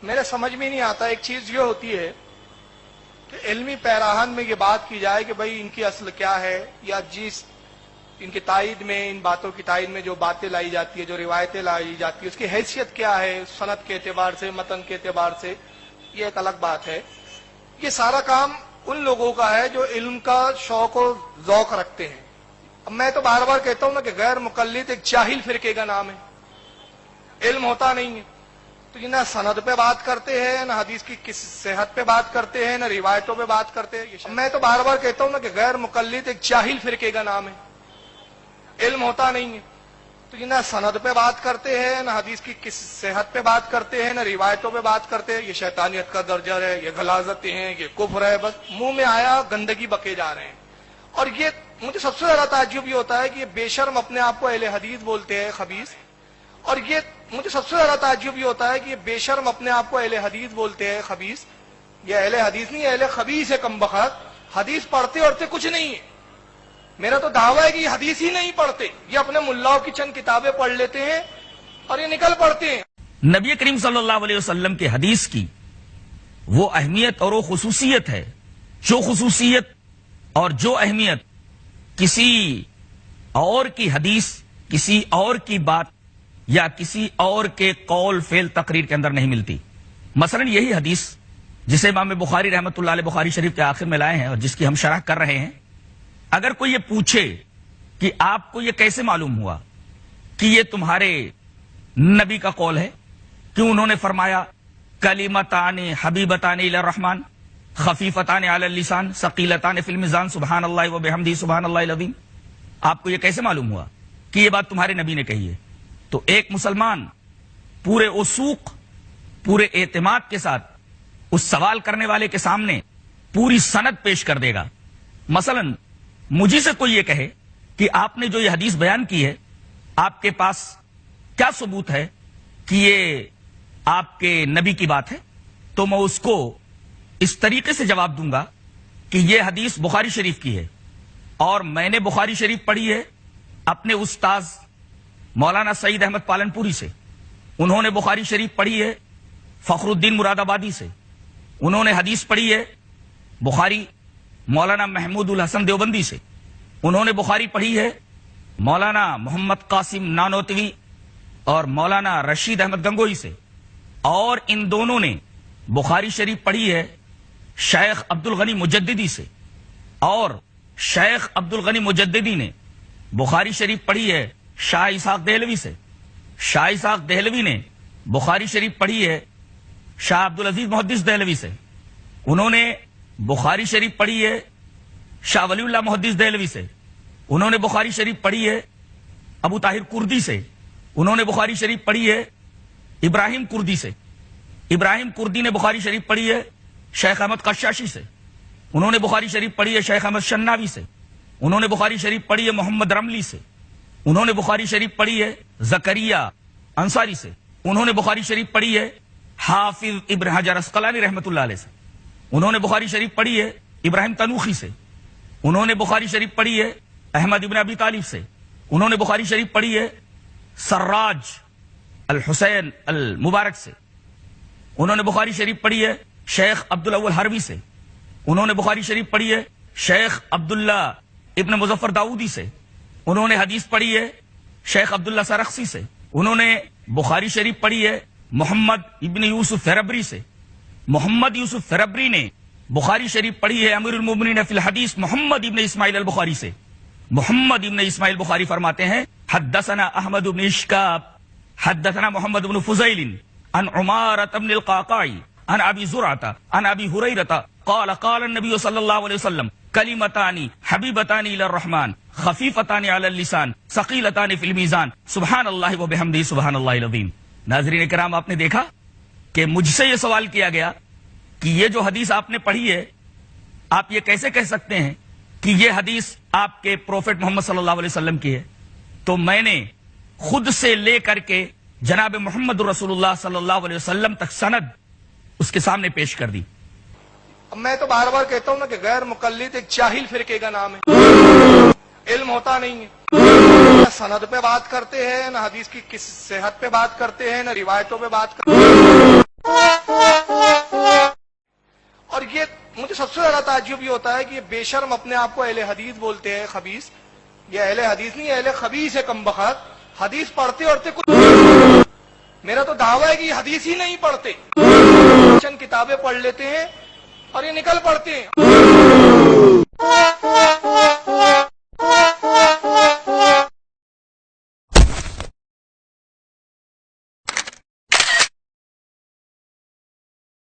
میرے سمجھ میں نہیں آتا، ایک چیز یہ ہوتی ہے کہ علمی پیراہن میں یہ بات کی جائے کہ بھئی ان کی اصل کیا ہے، یا جس ان کی تائید میں، ان باتوں کی تائید میں جو باتیں لائی جاتی ہے، جو روایتیں لائی جاتی ہے، اس کی حیثیت کیا ہے سند کے اعتبار سے، متن کے اعتبار سے، یہ ایک الگ بات ہے۔ یہ سارا کام ان لوگوں کا ہے جو علم کا شوق و ذوق رکھتے ہیں۔ اب میں تو بار بار کہتا ہوں نا کہ غیر مقلد ایک جاہل فرقے کا نام ہے، علم ہوتا نہیں ہے، تو یہ نہ سند پہ بات کرتے ہیں، نہ حدیث کی کس صحت پہ بات کرتے ہیں، نہ روایتوں پہ بات کرتے ہیں۔ میں تو بار بار کہتا ہوں نا کہ غیر مقلد ایک جاہل فرقے کا نام ہے، علم ہوتا نہیں ہے، تو یہ نہ سند پہ بات کرتے ہیں، نہ حدیث کی کس صحت پہ بات کرتے ہیں، نہ روایتوں پہ بات کرتے ہیں۔ یہ شیطانیت کا درجہ ہے، یہ غلاظتیں ہیں، یہ کفر ہے، بس منہ میں آیا گندگی بکے جا رہے ہیں۔ اور یہ مجھے سب سے زیادہ تعجب یہ ہوتا ہے کہ یہ بے شرم اپنے آپ کو اہل حدیث بولتے ہیں، خبیث۔ اور یہ مجھے سب سے زیادہ تعجب یہ ہوتا ہے کہ یہ بے شرم اپنے آپ کو اہل حدیث بولتے ہیں، خبیث۔ یہ اہل حدیث نہیں، اہل خبیث ہے، کم بخت۔ حدیث پڑھتے اڑتے کچھ نہیں ہے۔ میرا تو دعویٰ ہے کہ یہ حدیث ہی نہیں پڑھتے، یہ اپنے ملاؤں کی چند کتابیں پڑھ لیتے ہیں اور یہ نکل پڑتے ہیں۔ نبی کریم صلی اللہ علیہ وسلم کے حدیث کی وہ اہمیت اور وہ خصوصیت ہے، جو خصوصیت اور جو اہمیت کسی اور کی حدیث، کسی اور کی بات یا کسی اور کے قول فعل تقریر کے اندر نہیں ملتی۔ مثلا یہی حدیث جسے امام بخاری رحمۃ اللہ علیہ بخاری شریف کے آخر میں لائے ہیں اور جس کی ہم شرح کر رہے ہیں، اگر کوئی یہ پوچھے کہ آپ کو یہ کیسے معلوم ہوا کہ یہ تمہارے نبی کا قول ہے، کیوں انہوں نے فرمایا کلمتان حبیبتان الی الرحمن خفیفتان علی اللسان ثقیلتان فی المیزان سبحان اللہ و بحمدہ سبحان اللہ العظیم، آپ کو یہ کیسے معلوم ہوا کہ یہ بات تمہارے نبی نے کہی ہے؟ تو ایک مسلمان پورے وثوق، پورے اعتماد کے ساتھ اس سوال کرنے والے کے سامنے پوری سند پیش کر دے گا۔ مثلا مجھے سے کوئی یہ کہے کہ آپ نے جو یہ حدیث بیان کی ہے، آپ کے پاس کیا ثبوت ہے کہ یہ آپ کے نبی کی بات ہے، تو میں اس کو اس طریقے سے جواب دوں گا کہ یہ حدیث بخاری شریف کی ہے اور میں نے بخاری شریف پڑھی ہے اپنے استاذ مولانا سعید احمد پالنپوری سے، انہوں نے بخاری شریف پڑھی ہے فخر الدین مراد آبادی سے، انہوں نے حدیث پڑھی ہے بخاری مولانا محمود الحسن دیوبندی سے، انہوں نے بخاری پڑھی ہے مولانا محمد قاسم نانوتوی اور مولانا رشید احمد گنگوئی سے، اور ان دونوں نے بخاری شریف پڑھی ہے شیخ عبد الغنی مجددی سے، اور شیخ عبد الغنی مجددی نے بخاری شریف پڑھی ہے شاہ اسحاق دہلوی سے، شاہ اسحاق دہلوی نے بخاری شریف پڑھی ہے شاہ عبدالعزیز محدث دہلوی سے، انہوں نے بخاری شریف پڑھی ہے شاہ ولی اللہ محدث دہلوی سے، انہوں نے بخاری شریف پڑھی ہے ابو طاہر کردی سے، انہوں نے بخاری شریف پڑھی ہے ابراہیم کردی سے، ابراہیم کردی نے بخاری شریف پڑھی ہے شیخ احمد قشاشی سے، انہوں نے بخاری شریف پڑھی ہے شیخ احمد شناوی سے، انہوں نے بخاری شریف پڑھی ہے محمد رملی سے، انہوں نے بخاری شریف پڑھی ہے زکریہ انصاری سے، انہوں نے بخاری شریف پڑھی ہے حافظ ابن حجر عسقلانی رحمۃ اللہ علیہ سے، انہوں نے بخاری شریف پڑھی ہے ابراہیم تنوخی سے، انہوں نے بخاری شریف پڑھی ہے احمد ابن ابی طالب سے، انہوں نے بخاری شریف پڑھی ہے سراج الحسین المبارک سے، انہوں نے بخاری شریف پڑھی ہے شیخ عبدالاول حروی سے، انہوں نے بخاری شریف پڑھی ہے شیخ عبداللہ ابن مظفر داؤدی سے، انہوں نے حدیث پڑھی ہے شیخ عبداللہ سرخسی سے، انہوں نے بخاری شریف پڑھی ہے محمد ابن یوسف فربری سے، محمد یوسف فربری نے بخاری شریف پڑھی ہے امیر المومنین فی الحدیث محمد ابن اسماعیل البخاری سے، محمد ابن اسماعیل بخاری فرماتے ہیں حدثنا احمد بن اشکاب حدثنا محمد بن فضیل عن عمارة بن القعقاعی عن ابی زرعة عن ابی ہریرة قال قال النبی صلی اللہ علیہ وسلم کلمتان حبیبتان الی الرحمن خفیفتان علی اللسان ثقیلتان فی المیزان سبحان اللہ و بحمدہ سبحان اللہ العظیم۔ ناظرین کرام، آپ نے دیکھا کہ مجھ سے یہ سوال کیا گیا کہ یہ جو حدیث آپ نے پڑھی ہے، آپ یہ کیسے کہہ سکتے ہیں کہ یہ حدیث آپ کے پروفٹ محمد صلی اللہ علیہ وسلم کی ہے؟ تو میں نے خود سے لے کر کے جناب محمد رسول اللہ صلی اللہ علیہ وسلم تک سند اس کے سامنے پیش کر دی۔ اب میں تو بار بار کہتا ہوں نا کہ غیر مقلد ایک جاہل فرقے کا نام ہے، علم ہوتا نہیں ہے، نہ سند پہ بات کرتے ہیں، نہ حدیث کی کس صحت پہ بات کرتے ہیں، نہ روایتوں پہ بات کرتے ہیں۔ مجھے سب سے زیادہ تعجب یہ ہوتا ہے کہ یہ بے شرم اپنے آپ کو اہل حدیث بولتے ہیں، خبیث. یہ اہل حدیث نہیں، اہل خبیث ہے کمبخت. حدیث پڑھتے کچھ، میرا تو دعویٰ ہے کہ یہ حدیث ہی نہیں پڑھتے، چند کتابیں پڑھ لیتے ہیں اور یہ نکل پڑتے ہیں.